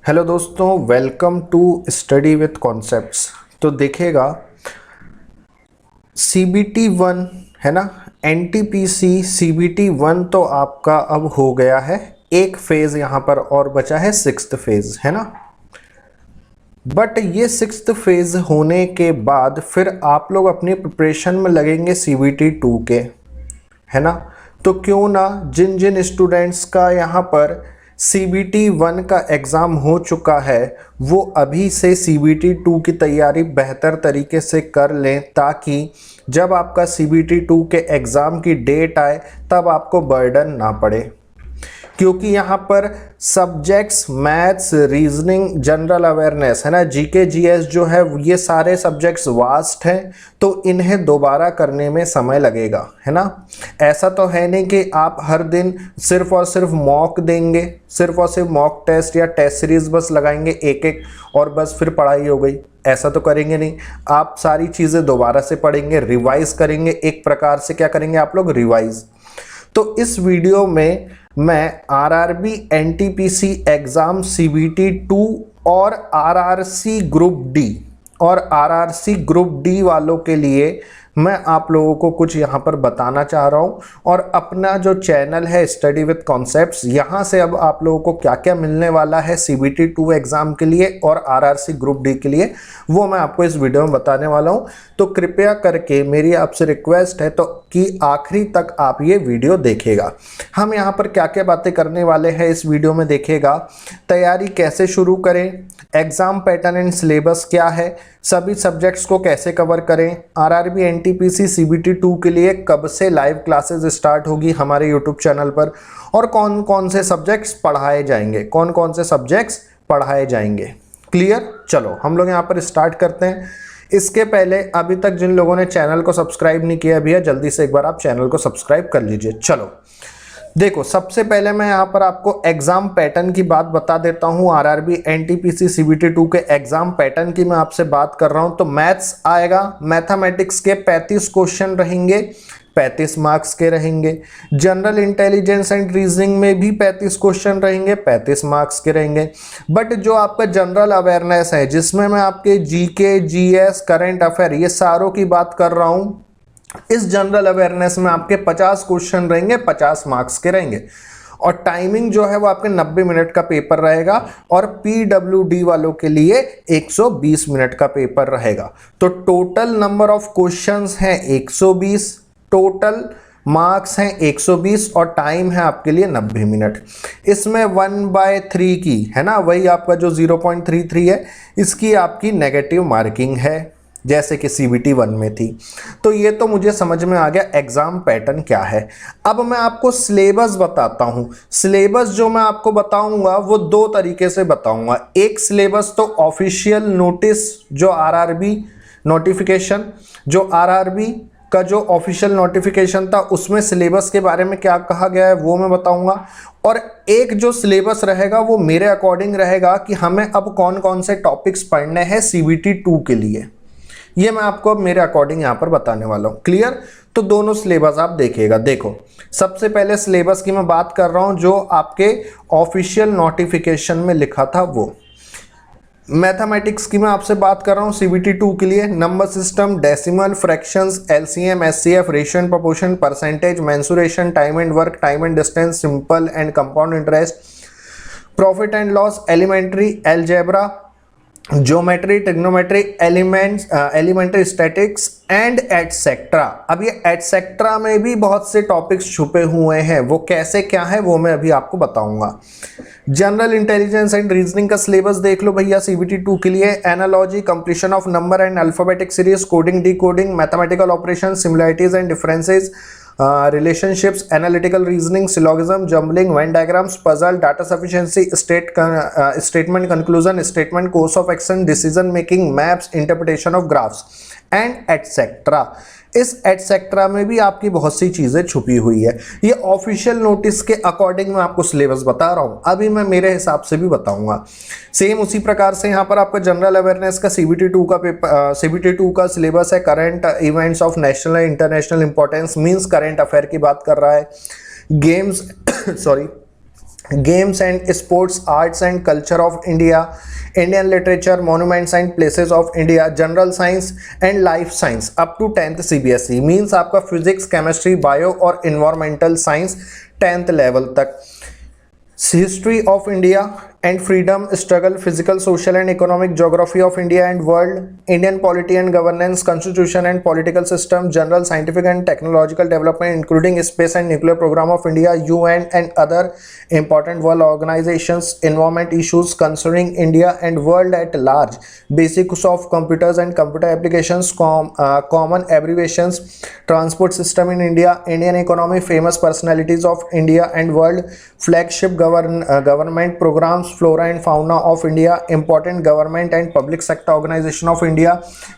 Hello दोस्तों, welcome to study with concepts. तो देखिएगा सीबीटी 1 है ना, एनटीपीसी सीबीटी 1 तो आपका अब हो गया है। एक फेज यहाँ पर और बचा है, सिक्स्थ फेज है ना। बट ये सिक्स्थ फेज होने के बाद फिर आप लोग अपनी प्रिपरेशन में लगेंगे सीबीटी 2 के, है ना। तो क्यों ना जिन जिन स्टूडेंट्स का यहाँ पर सीबीटी 1 का एग्ज़ाम हो चुका है वो अभी से सीबीटी 2 की तैयारी बेहतर तरीके से कर लें, ताकि जब आपका सीबीटी 2 के एग्ज़ाम की डेट आए तब आपको बर्डन ना पड़े। क्योंकि यहाँ पर subjects maths, reasoning, general awareness है ना, जीके जीएस जो है ये सारे सब्जेक्ट्स वास्ट हैं, तो इन्हें दोबारा करने में समय लगेगा, है ना। ऐसा तो है नहीं कि आप हर दिन सिर्फ और सिर्फ मॉक देंगे, सिर्फ और सिर्फ मॉक टेस्ट या टेस्ट सीरीज बस लगाएंगे एक एक और बस फिर पढ़ाई हो गई, ऐसा तो करेंगे नहीं। आप सारी चीज़ें दोबारा से पढ़ेंगे, रिवाइज करेंगे, एक प्रकार से क्या करेंगे आप लोग, रिवाइज। तो इस वीडियो में मैं आरआरबी एनटीपीसी एग्जाम सीबीटी 2 और आरआरसी ग्रुप डी और आरआरसी ग्रुप डी वालों के लिए मैं आप लोगों को कुछ यहाँ पर बताना चाह रहा हूँ। और अपना जो चैनल है स्टडी विद कॉन्सेप्ट्स, यहाँ से अब आप लोगों को क्या क्या मिलने वाला है सीबीटी 2 एग्जाम के लिए और आरआरसी ग्रुप डी के लिए, वो मैं आपको इस वीडियो में बताने वाला हूँ। तो कृपया करके मेरी आपसे रिक्वेस्ट है तो कि आखिरी तक आप ये वीडियो देखेगा। हम यहाँ पर क्या क्या बातें करने वाले हैं इस वीडियो में देखेगा। तैयारी कैसे शुरू करें, एग्जाम पैटर्न एंड सिलेबस क्या है, सभी सब्जेक्ट्स को कैसे कवर करें, आरआरबी एनटीपीसी सीबीटी 2 के लिए कब से लाइव क्लासेस स्टार्ट होगी हमारे यूट्यूब चैनल पर, और कौन कौन से सब्जेक्ट्स पढ़ाए जाएंगे, कौन कौन से सब्जेक्ट्स पढ़ाए जाएंगे। क्लियर? चलो हम लोग यहाँ पर स्टार्ट करते हैं। इसके पहले अभी तक जिन लोगों ने चैनल को सब्सक्राइब नहीं किया भैया, जल्दी से एक बार आप चैनल को सब्सक्राइब कर लीजिए। चलो देखो, सबसे पहले मैं यहाँ पर आपको एग्जाम पैटर्न की बात बता देता हूँ। आरआरबी एनटीपीसी सीबीटी 2 के एग्जाम पैटर्न की मैं आपसे बात कर रहा हूँ। तो मैथ्स आएगा, मैथमेटिक्स के 35 क्वेश्चन रहेंगे, 35 मार्क्स के रहेंगे। जनरल इंटेलिजेंस एंड रीजनिंग में भी 35 क्वेश्चन रहेंगे, 35 मार्क्स के रहेंगे। बट जो आपका जनरल अवेयरनेस है, जिसमें मैं आपके जीके, जीएस, करंट अफेयर ये सारों की बात कर रहा हूँ, इस जनरल अवेयरनेस में आपके 50 क्वेश्चन रहेंगे, 50 मार्क्स के रहेंगे। और टाइमिंग जो है वो आपके 90 मिनट का पेपर रहेगा, और पीडब्ल्यूडी वालों के लिए 120 मिनट का पेपर रहेगा। तो टोटल नंबर ऑफ क्वेश्चंस हैं 120, टोटल मार्क्स हैं 120 और टाइम है आपके लिए 90 मिनट। इसमें 1/3 की है ना, वही आपका जो 0.33 है, इसकी आपकी नेगेटिव मार्किंग है, जैसे कि सीबीटी 1 में थी। तो ये तो मुझे समझ में आ गया एग्जाम पैटर्न क्या है। अब मैं आपको सिलेबस बताता हूँ। सिलेबस जो मैं आपको बताऊंगा वो दो तरीके से बताऊंगा। एक सिलेबस तो ऑफिशियल नोटिस, जो आरआरबी नोटिफिकेशन, जो आरआरबी का जो ऑफिशियल नोटिफिकेशन था उसमें सिलेबस के बारे में क्या कहा गया है वो मैं बताऊंगा। और एक जो सिलेबस रहेगा वो मेरे अकॉर्डिंग रहेगा कि हमें अब कौन कौन से टॉपिक्स पढ़ने हैं सीबीटी 2 के लिए, ये मैं आपको अब मेरे अकॉर्डिंग यहाँ पर बताने वाला हूँ। क्लियर? तो दोनों सिलेबस आप देखिएगा। देखो, सबसे पहले सिलेबस की मैं बात कर रहा हूँ जो आपके ऑफिशियल नोटिफिकेशन में लिखा था वो। मैथमेटिक्स की मैं आपसे बात कर रहा हूँ सीबीटी 2 के लिए। Number system, decimal, fractions, LCM, HCF, ratio and proportion, percentage, mensuration, time and work, time and distance, simple and compound interest, profit and loss, elementary algebra, geometry, trigonometry, elementary statics and etcetera. अब ये etcetera में भी बहुत से topics छुपे हुए हैं, वो कैसे क्या है वो मैं अभी आपको बताऊंगा। जनरल इंटेलिजेंस एंड रीजनिंग का सिलेबस देख लो भैया सीबीटी 2 के लिए। Analogy, completion of number and alphabetic series, coding, decoding, mathematical operation, similarities and differences, relationships, analytical reasoning, syllogism, jumbling, Venn diagrams, puzzle, data sufficiency, statement conclusion, statement course of action, decision making, maps, interpretation of graphs and etc. इस etcetera में भी आपकी बहुत सी चीज़ें छुपी हुई है। ये ऑफिशियल नोटिस के अकॉर्डिंग मैं आपको सिलेबस बता रहा हूँ, अभी मैं मेरे हिसाब से भी बताऊंगा। सेम उसी प्रकार से यहाँ पर आपका जनरल अवेयरनेस का सीबीटी 2 का पेपर, सीबीटी 2 का सिलेबस है current events of national and international importance, means current affair की बात कर रहा है। Games sorry games and sports, arts and culture of India, Indian literature, monuments and places of India, general science and life science up to 10th CBSE means आपका physics, chemistry, bio और environmental science 10th level तक। History of India and freedom struggle, physical, social and economic, geography of India and world, Indian polity and governance, constitution and political system, general scientific and technological development including space and nuclear programme of India, UN and other important world organisations, environment issues concerning India and world at large, basics of computers and computer applications, common abbreviations, transport system in India, Indian economy, famous personalities of India and world, flagship government programmes, flora and fauna of India, important government and public sector organisation of India,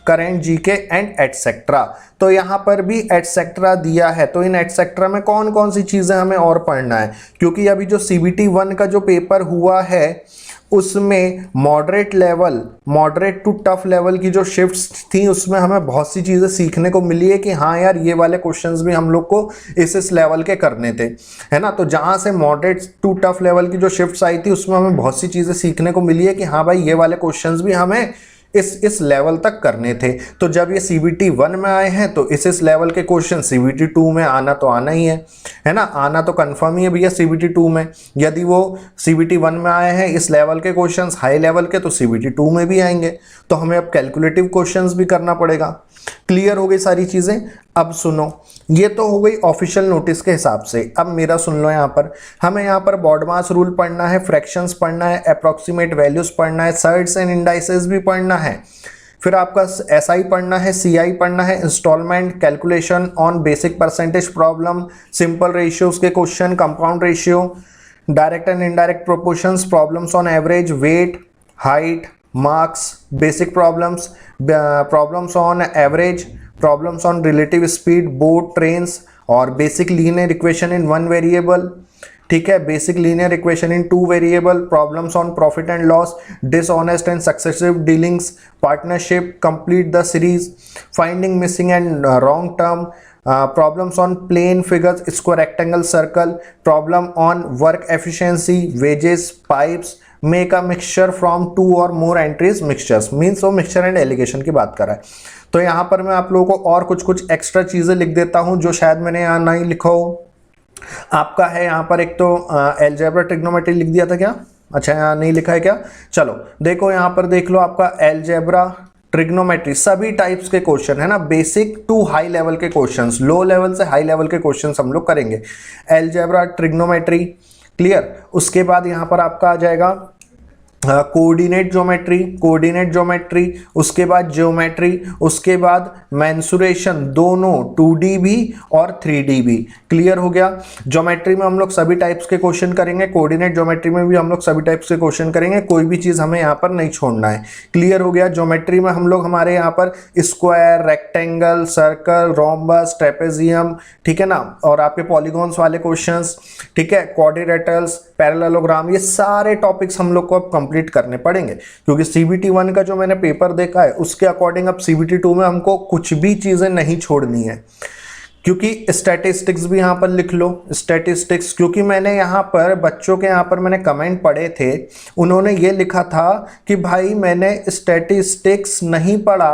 current GK and etcetera. तो यहाँ पर भी etcetera दिया है। तो इन etcetera में कौन कौन सी चीज़ें हमें और पढ़ना है, क्योंकि अभी जो CBT 1 का जो पेपर हुआ है उसमें मॉडरेट टू टफ लेवल की जो शिफ्ट्स थी उसमें हमें बहुत सी चीज़ें सीखने को मिली है कि हाँ यार ये वाले क्वेश्चंस भी हम लोग को इस लेवल के करने थे, है ना। तो जहाँ से मॉडरेट टू टफ लेवल की जो शिफ्ट्स आई थी उसमें हमें बहुत सी चीज़ें सीखने को मिली है कि हाँ भाई ये वाले क्वेश्चंस भी हमें इस लेवल तक करने थे। तो जब ये CBT 1 में आए हैं तो इस लेवल के क्वेश्चन CBT 2 में आना तो आना ही है ना, आना तो कंफर्म ही है भैया CBT 2 में। यदि वो CBT 1 में आए हैं इस लेवल के क्वेश्चंस हाई लेवल के, तो CBT 2 में भी आएंगे। तो हमें अब कैलकुलेटिव क्वेश्चंस भी करना पड़ेगा। क्लियर हो गई सारी चीज़ें। अब सुनो, ये तो हो गई ऑफिशियल नोटिस के हिसाब से। अब मेरा सुन लो, यहाँ पर हमें यहाँ पर बॉडमास रूल पढ़ना है, फ्रैक्शंस पढ़ना है, अप्रॉक्सीमेट वैल्यूज पढ़ना है, सर्ट्स एंड इंडाइसेस भी पढ़ना है, फिर आपका SI पढ़ना है, CI पढ़ना है, instalment, calculation on basic percentage problem, simple ratios के question, compound ratio, direct and indirect proportions, problems on average, weight, height, marks, basic problems, problems on average, problems on relative speed, boat, trains, और basic linear equation in 1 variable, ठीक है, basic linear equation in 2 variable, problems on profit and loss, dishonest and successive dealings, partnership, complete the series, finding missing and wrong term, problems on plane figures, square, rectangle, circle, problem on work efficiency, wages, pipes, make a mixture from 2 और more entries mixtures, means वो mixture and alligation की बात कर रहा है। तो यहाँ पर मैं आप लोगों को और कुछ एक्स्ट्रा चीज़ें लिख देता हूँ जो शायद मैंने यहाँ नहीं लिखा हो। आपका है यहाँ पर एक तो एलजेब्रा ट्रिग्नोमेट्री लिख दिया था क्या? अच्छा, यहाँ नहीं लिखा है क्या? चलो देखो, यहाँ पर देख लो, आपका एलजेब्रा ट्रिग्नोमेट्री सभी टाइप्स के क्वेश्चन है ना, बेसिक टू हाई लेवल के क्वेश्चंस, लो लेवल से हाई लेवल के क्वेश्चंस हम लोग करेंगे। Algebra trigonometry clear. उसके बाद यहाँ पर आपका आ जाएगा कोऑर्डिनेट ज्योमेट्री, उसके बाद ज्योमेट्री, उसके बाद मेंसुरेशन, दोनों 2D भी और 3D भी। क्लियर हो गया। ज्योमेट्री में हम लोग सभी टाइप्स के क्वेश्चन करेंगे, कोऑर्डिनेट ज्योमेट्री में भी हम लोग सभी टाइप्स के क्वेश्चन करेंगे, कोई भी चीज़ हमें यहाँ पर नहीं छोड़ना है। क्लियर हो गया। ज्योमेट्री में हम लोग हमारे यहाँ पर square, rectangle, circle, rhombus, trapezium, ठीक है ना, और आपके पॉलीगॉन्स वाले क्वेश्चंस, ठीक है, क्वाड्रिलेटरल्स, पैरेललोग्राम, ये सारे टॉपिक्स हम लोग को अब कंप्लीट करने पड़ेंगे, क्योंकि CBT 1 का जो मैंने पेपर देखा है उसके अकॉर्डिंग अब CBT 2 में हमको कुछ भी चीजें नहीं छोड़नी है। क्योंकि स्टैटिस्टिक्स भी यहाँ पर लिख लो, स्टैटिस्टिक्स, क्योंकि मैंने यहाँ पर बच्चों के यहाँ पर मैंने कमेंट पढ़े थे, उन्होंने ये लिखा था कि भाई मैंने स्टैटिस्टिक्स नहीं पढ़ा,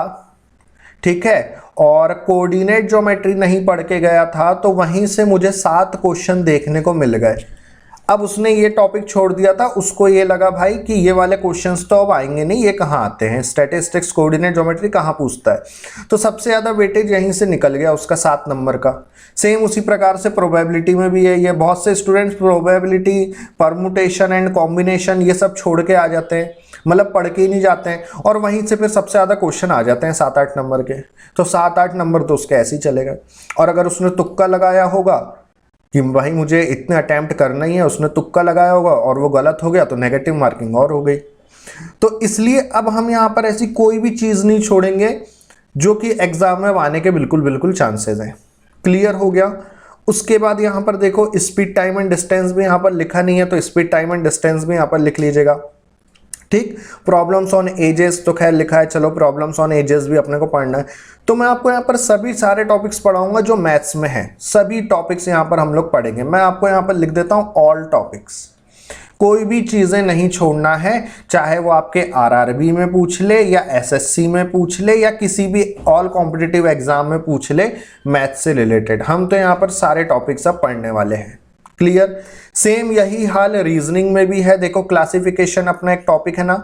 ठीक है, और कोऑर्डिनेट ज्योमेट्री नहीं पढ़ के गया था, तो वहीं से मुझे 7 क्वेश्चन देखने को मिल गए। अब उसने ये टॉपिक छोड़ दिया था, उसको ये लगा भाई कि ये वाले क्वेश्चंस तो अब आएंगे नहीं, ये कहाँ आते हैं, स्टैटिस्टिक्स, कोऑर्डिनेट ज्योमेट्री कहाँ पूछता है। तो सबसे ज़्यादा वेटेज यहीं से निकल गया उसका 7 नंबर का। सेम उसी प्रकार से प्रोबेबिलिटी में भी है, ये बहुत से students probability, permutation and combination ये सब छोड़ के आ जाते हैं, मतलब पढ़ के ही नहीं जाते हैं, और वहीं से फिर सबसे ज़्यादा क्वेश्चन आ जाते हैं 7-8 नंबर के। तो 7-8 नंबर तो उसके ऐसे ही चलेगा। और अगर उसने तुक्का लगाया होगा कि भाई मुझे इतने अटैम्प्ट करना ही है, उसने तुक्का लगाया होगा और वो गलत हो गया तो नेगेटिव मार्किंग और हो गई। तो इसलिए अब हम यहाँ पर ऐसी कोई भी चीज़ नहीं छोड़ेंगे जो कि एग्जाम में आने के बिल्कुल चांसेस हैं। क्लियर हो गया। उसके बाद यहाँ पर देखो, स्पीड, टाइम एंड डिस्टेंस भी यहाँ पर लिखा नहीं है, तो स्पीड, टाइम एंड डिस्टेंस भी यहाँ पर लिख लीजिएगा, ठीक। प्रॉब्लम्स ऑन एजेस तो खैर लिखा है, चलो प्रॉब्लम्स ऑन एजेस भी अपने को पढ़ना है। तो मैं आपको यहाँ पर सभी सारे टॉपिक्स पढ़ाऊंगा जो मैथ्स में है, सभी टॉपिक्स यहाँ पर हम लोग पढ़ेंगे। मैं आपको यहाँ पर लिख देता हूँ ऑल टॉपिक्स, कोई भी चीजें नहीं छोड़ना है, चाहे वो आपके आरआरबी में पूछ ले या एसएससी में पूछ ले या किसी भी ऑल कॉम्पिटिटिव एग्जाम में पूछ ले मैथ से रिलेटेड। हम तो यहाँ पर सारे टॉपिक्स अब पढ़ने वाले हैं। क्लियर। सेम यही हाल रीजनिंग में भी है। देखो क्लासिफिकेशन अपना एक टॉपिक है ना,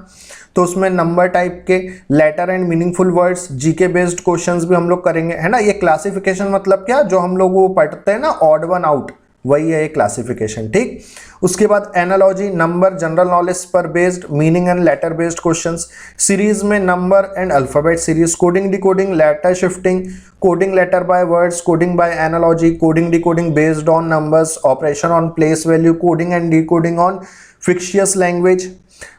तो उसमें नंबर टाइप के letter and meaningful words, GK based questions भी हम लोग करेंगे, है ना। ये क्लासिफिकेशन मतलब क्या, जो हम लोग वो पढ़ते हैं ना ऑड वन आउट, वही है क्लासिफिकेशन। ठीक। उसके बाद एनालॉजी, नंबर, जनरल नॉलेज पर based, meaning and letter based questions. Series में number and alphabet series, coding decoding, letter shifting, coding letter by words, coding by analogy, coding decoding based on numbers, operation on place value, coding and decoding on fictitious language,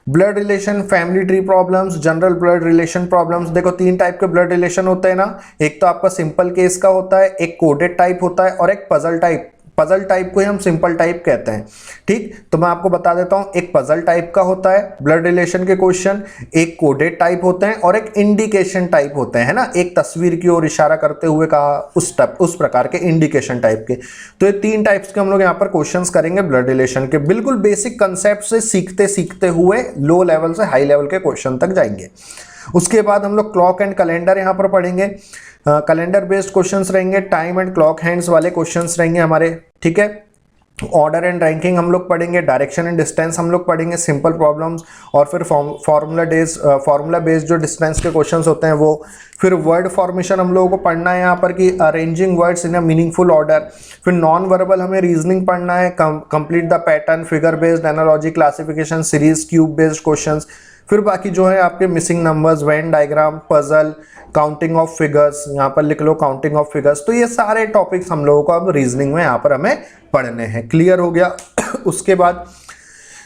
blood relation, family tree problems, general blood relation problems. देखो 3 type के blood relation होते हैं ना, एक तो आपका simple case का होता है, एक कोडेड टाइप होता है और एक पजल टाइप। पजल टाइप को ही हम सिंपल टाइप कहते हैं। ठीक। तो मैं आपको बता देता हूं, एक पजल टाइप का होता है ब्लड रिलेशन के क्वेश्चन, एक कोडेड टाइप होते हैं और एक इंडिकेशन टाइप होते हैं, है ना, एक तस्वीर की ओर इशारा करते हुए कहा उस प्रकार के इंडिकेशन टाइप के। तो ये 3 टाइप्स के हम लोग यहाँ पर क्वेश्चंस करेंगे ब्लड रिलेशन के, बिल्कुल बेसिक कंसेप्ट से सीखते सीखते हुए लो लेवल से हाई लेवल के क्वेश्चन तक जाएंगे। उसके बाद हम लोग क्लॉक एंड कैलेंडर यहाँ पर पढ़ेंगे, कैलेंडर बेस्ड क्वेश्चंस रहेंगे, टाइम एंड क्लॉक हैंड्स वाले क्वेश्चंस रहेंगे हमारे। ठीक है। ऑर्डर एंड रैंकिंग हम लोग पढ़ेंगे, डायरेक्शन एंड डिस्टेंस हम लोग पढ़ेंगे, सिंपल प्रॉब्लम्स, और फिर फार्मूला बेस्ड जो डिस्टेंस के क्वेश्चंस होते हैं वो। फिर वर्ड फॉर्मेशन हम लोगों को पढ़ना है यहाँ पर कि arranging words in a meaningful order. फिर नॉन वर्बल हमें रीजनिंग पढ़ना है, complete the pattern, figure based analogy, classification, series, cube based questions. फिर बाकी जो है आपके missing numbers, Venn diagram, puzzle, counting of figures, यहाँ पर लिख लो काउंटिंग ऑफ फिगर्स। तो ये सारे टॉपिक्स हम लोगों को अब रीजनिंग में यहाँ पर हमें पढ़ने हैं। क्लियर हो गया। उसके बाद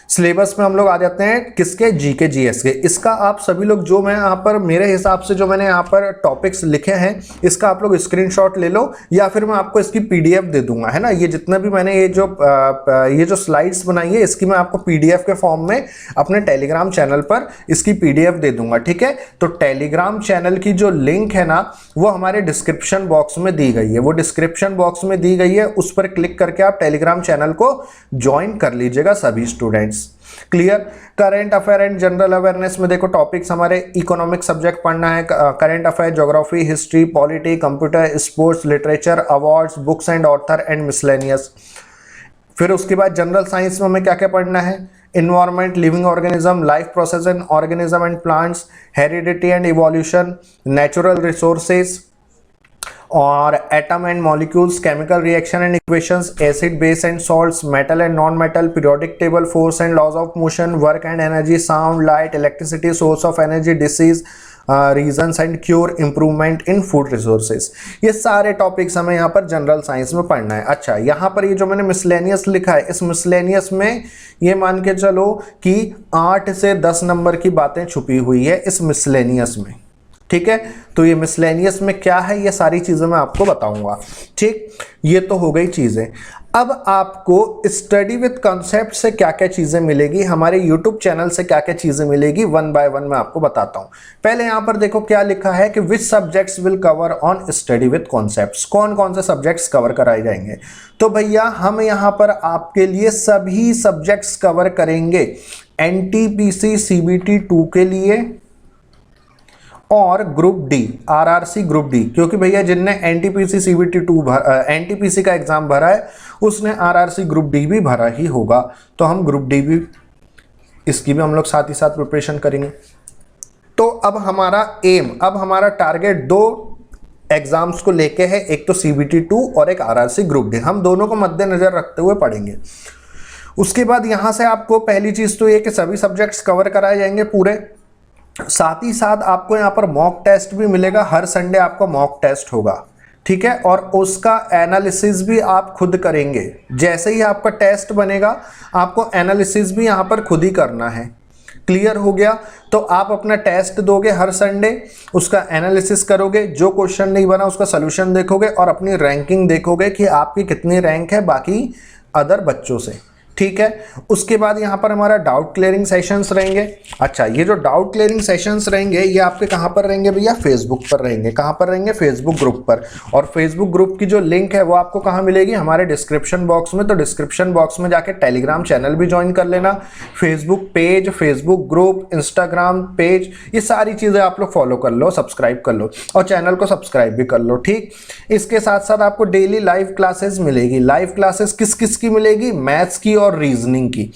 सिलेबस में हम लोग आ जाते हैं किसके, जीके जीएस के। इसका आप सभी लोग जो मैं यहाँ पर मेरे हिसाब से जो मैंने यहाँ पर टॉपिक्स लिखे हैं, इसका आप लोग स्क्रीनशॉट ले लो या फिर मैं आपको इसकी पीडीएफ दे दूंगा, है ना। ये जितना भी मैंने ये जो स्लाइड्स बनाई है, इसकी मैं आपको पीडीएफ के फॉर्म में अपने टेलीग्राम चैनल पर इसकी पीडीएफ दे दूंगा। ठीक है। तो टेलीग्राम चैनल की जो लिंक है ना, वो हमारे डिस्क्रिप्शन बॉक्स में दी गई है, वो डिस्क्रिप्शन बॉक्स में दी गई है, उस पर क्लिक करके आप टेलीग्राम चैनल को ज्वाइन कर लीजिएगा सभी students. Clear. Current affair and general awareness में देखो टॉपिक्स हमारे इकोनॉमिक सब्जेक्ट पढ़ना है, current affair, geography, history, polity, computer, sports, literature, awards, books and author and miscellaneous. फिर उसके बाद जनरल साइंस में हमें क्या क्या पढ़ना है, environment, living organism, life process and organism and plants, heredity and evolution, natural resources और atom and molecules, chemical reaction and equations, acid, base and salts, metal and non metal, periodic table, force and laws of motion, work and energy, sound, light, electricity, source of energy, disease, reasons and cure, improvement in food resources. ये सारे topics हमें यहाँ पर general science में पढ़ना है। अच्छा, यहाँ पर ये जो मैंने मिसलेनियस लिखा है, इस मिसलेनियस में ये मान के चलो कि 8 से 10 नंबर की बातें छुपी हुई है इस मिसलेनियस में। ठीक है। तो ये मिसलेनियस में क्या है, ये सारी चीजें मैं आपको बताऊंगा। ठीक। ये तो हो गई चीजें। अब आपको स्टडी विद कॉन्सेप्ट से क्या क्या चीजें मिलेगी, हमारे यूट्यूब चैनल से क्या क्या चीजें मिलेगी, वन बाय वन मैं आपको बताता हूं। पहले यहां पर देखो क्या लिखा है कि which subjects will cover on study with concepts, कौन कौन से सब्जेक्ट्स कवर कराए जाएंगे। तो भैया हम यहां पर आपके लिए सभी सब्जेक्ट्स कवर करेंगे, एनटीपीसी सीबीटी 2 के लिए और group D, RRC group D, क्योंकि भैया जिनने एनटीपीसी सीबीटी 2 एनटीपीसी का एग्जाम भरा है उसने आरआरसी ग्रुप डी भी भरा ही होगा। तो हम ग्रुप डी भी, इसकी भी हम लोग साथ ही साथ प्रिपरेशन करेंगे। तो अब हमारा एम, अब हमारा टारगेट 2 एग्जाम्स को लेके है, एक तो सीबीटी 2 और एक आरआरसी ग्रुप डी। हम दोनों को मद्देनजर रखते हुए पढ़ेंगे। उसके बाद यहां से आपको पहली चीज तो ये कि सभी सब्जेक्ट्स कवर कराए जाएंगे पूरे, साथ ही साथ आपको यहाँ पर मॉक टेस्ट भी मिलेगा, हर संडे आपका मॉक टेस्ट होगा। ठीक है। और उसका एनालिसिस भी आप खुद करेंगे, जैसे ही आपका टेस्ट बनेगा आपको एनालिसिस भी यहाँ पर खुद ही करना है। क्लियर हो गया। तो आप अपना टेस्ट दोगे हर संडे, उसका एनालिसिस करोगे, जो क्वेश्चन नहीं बना उसका सोल्यूशन देखोगे और अपनी रैंकिंग देखोगे कि आपकी कितनी रैंक है बाकी अदर बच्चों से। ठीक है। उसके बाद यहाँ पर हमारा डाउट क्लियरिंग सेशंस रहेंगे। अच्छा, ये जो डाउट क्लियरिंग सेशंस रहेंगे ये आपके कहाँ पर रहेंगे भैया? फेसबुक पर रहेंगे। कहाँ पर रहेंगे? फेसबुक ग्रुप पर। और फेसबुक ग्रुप की जो लिंक है वो आपको कहाँ मिलेगी? हमारे डिस्क्रिप्शन बॉक्स में। तो डिस्क्रिप्शन बॉक्स में जाके टेलीग्राम चैनल भी ज्वाइन कर लेना, Facebook page, Facebook group, Instagram page, ये सारी चीज़ें आप लोग फॉलो कर लो, सब्सक्राइब कर लो और चैनल को सब्सक्राइब भी कर लो, ठीक। इसके साथ साथ आपको डेली लाइव क्लासेस मिलेगी। लाइव क्लासेस किस किस की मिलेगी? मैथ्स की और रीजनिंग की।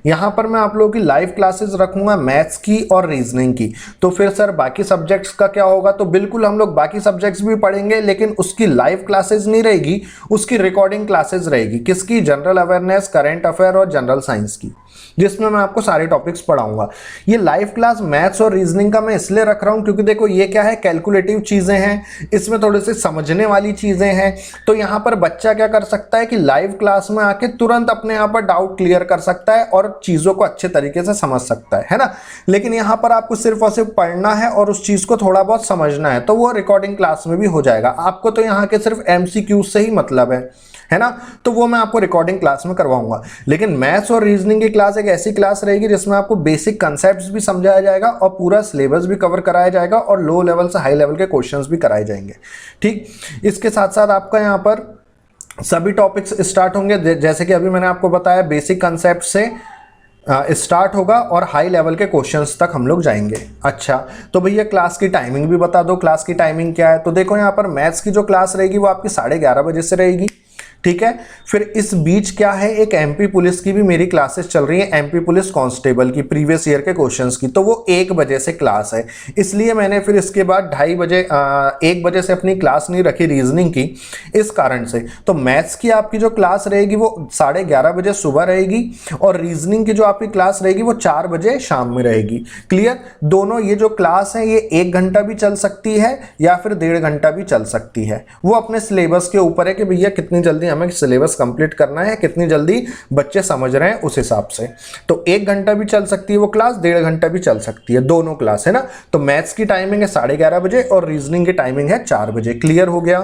यहाँ पर मैं आप लोगों की लाइव क्लासेस रखूंगा मैथ्स की और रीजनिंग की। तो फिर सर बाकी सब्जेक्ट्स का क्या होगा? तो बिल्कुल हम लोग बाकी सब्जेक्ट्स भी पढ़ेंगे, लेकिन उसकी लाइव क्लासेस नहीं रहेगी, उसकी रिकॉर्डिंग क्लासेस रहेगी। किसकी? जनरल अवेयरनेस, करंट अफेयर और जनरल साइंस की, जिसमें मैं आपको सारे टॉपिक्स पढ़ाऊंगा। ये लाइव क्लास मैथ्स और रीजनिंग का मैं इसलिए रख रहा हूं क्योंकि देखो ये क्या है, कैलकुलेटिव चीजें हैं, इसमें थोड़े से समझने वाली चीजें हैं। तो यहाँ पर बच्चा क्या कर सकता है कि लाइव क्लास में आके तुरंत अपने यहाँ पर डाउट क्लियर कर सकता है और चीजों को अच्छे तरीके से समझ सकता है ना। लेकिन यहाँ पर आपको सिर्फ और सिर्फ पढ़ना है और उस चीज को थोड़ा बहुत समझना है, तो वो रिकॉर्डिंग क्लास में भी हो जाएगा। आपको तो यहाँ के सिर्फ MCQ से ही मतलब है ना, तो वो मैं आपको रिकॉर्डिंग क्लास में करवाऊंगा। लेकिन मैथ्स और रीजनिंग की क्लास एक ऐसी क्लास रहेगी जिसमें आपको बेसिक कंसेप्ट्स भी समझाया जाएगा और पूरा सिलेबस भी कवर कराया जाएगा और लो लेवल से हाई लेवल के क्वेश्चंस भी कराए जाएंगे, ठीक। इसके साथ साथ आपका यहाँ पर सभी टॉपिक्स स्टार्ट होंगे, जैसे कि अभी मैंने आपको बताया बेसिक कंसेप्ट से स्टार्ट होगा और हाई लेवल के क्वेश्चंस तक हम लोग जाएंगे। अच्छा, तो भैया क्लास की टाइमिंग भी बता दो, क्लास की टाइमिंग क्या है? तो देखो यहाँ पर मैथ्स की जो क्लास रहेगी वो आपकी 11:30 बजे से रहेगी, ठीक है। फिर इस बीच क्या है, एक MP पुलिस की भी मेरी क्लासेस चल रही है, MP पुलिस कांस्टेबल की प्रीवियस ईयर के क्वेश्चंस की, तो वो 1 बजे से क्लास है। इसलिए मैंने फिर इसके बाद 2:30 बजे 1 बजे से अपनी क्लास नहीं रखी रीजनिंग की, इस कारण से। तो मैथ्स की आपकी जो क्लास रहेगी वो 11:30 बजे सुबह रहेगी और रीजनिंग की जो आपकी क्लास रहेगी वो 4 बजे शाम में रहेगी। क्लियर? दोनों ये जो क्लास है ये 1 घंटा भी चल सकती है या फिर 1.5 घंटा भी चल सकती है। वो अपने सिलेबस के ऊपर है कि भैया कितनी जल्दी हमें सिलेबस कंप्लीट करना है, कितनी जल्दी बच्चे समझ रहे हैं, उस हिसाब से। तो 1 घंटा भी चल सकती है वो क्लास, 1.5 घंटा भी चल सकती है, दोनों क्लास है ना। तो मैथ्स की टाइमिंग है 11:30 बजे और रीजनिंग की टाइमिंग है 4 बजे। क्लियर हो गया?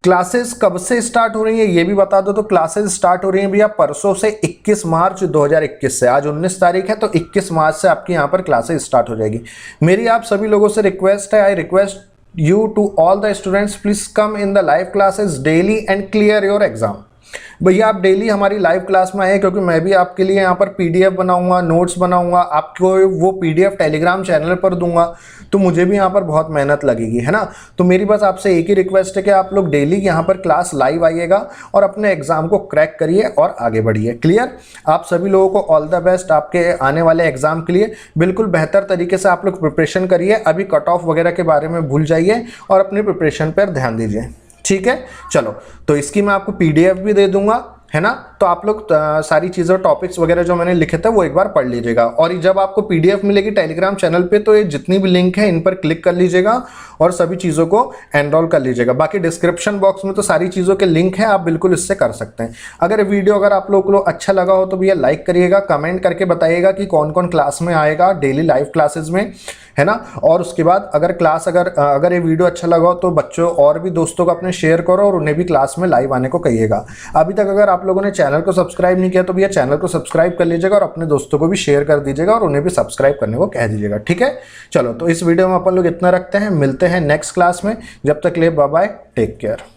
क्लासेस कब से स्टार्ट हो रही है ये भी बता दो। तो क्लासेस स्टार्ट हो रही हैं भैया परसों से 21 मार्च 2021 से। आज 19 तारीख है, तो 21 मार्च से आपकी यहाँ पर क्लासेस स्टार्ट हो जाएगी। मेरी आप सभी लोगों से रिक्वेस्ट है, I request you to all the students, please come in the live classes daily and clear your exam। भैया आप डेली हमारी लाइव क्लास में आए, क्योंकि मैं भी आपके लिए यहाँ पर PDF बनाऊंगा, नोट्स बनाऊंगा, आपको वो PDF टेलीग्राम चैनल पर दूंगा, तो मुझे भी यहाँ पर बहुत मेहनत लगेगी, है ना। तो मेरी बस आपसे एक ही रिक्वेस्ट है कि आप लोग डेली यहाँ पर क्लास लाइव आइएगा और अपने एग्जाम को क्रैक करिए और आगे बढ़िए। क्लियर? आप सभी लोगों को ऑल द बेस्ट आपके आने वाले एग्जाम के लिए। बिल्कुल बेहतर तरीके से आप लोग प्रिपरेशन करिए, अभी कट ऑफ वगैरह के बारे में भूल जाइए और अपनी प्रिपरेशन पर ध्यान दीजिए, ठीक है। चलो, तो इसकी मैं आपको PDF भी दे दूंगा, है ना। तो आप लोग सारी चीज़ें, टॉपिक्स वगैरह जो मैंने लिखे थे वो एक बार पढ़ लीजिएगा। और जब आपको PDF मिलेगी टेलीग्राम चैनल पे, तो ये जितनी भी लिंक है इन पर क्लिक कर लीजिएगा और सभी चीज़ों को एनरोल कर लीजिएगा। बाकी डिस्क्रिप्शन बॉक्स में तो सारी चीज़ों के लिंक है, आप बिल्कुल इससे कर सकते हैं। अगर वीडियो अगर आप लोगों को अच्छा लगा हो तो भैया लाइक करिएगा, कमेंट करके बताइएगा कि कौन कौन क्लास में आएगा डेली लाइव क्लासेज में, है ना। और उसके बाद अगर ये वीडियो अच्छा लगा हो तो बच्चों और भी दोस्तों को अपने शेयर करो और उन्हें भी क्लास में लाइव आने को कहिएगा। अभी तक अगर आप लोगों ने चैनल को सब्सक्राइब नहीं किया तो भैया चैनल को सब्सक्राइब कर लीजिएगा और अपने दोस्तों को भी शेयर कर दीजिएगा और उन्हें भी सब्सक्राइब करने को कह दीजिएगा, ठीक है। चलो, तो इस वीडियो में अपन लोग इतना रखते हैं, मिलते हैं नेक्स्ट क्लास में। जब तक ले बाय बाय, टेक केयर।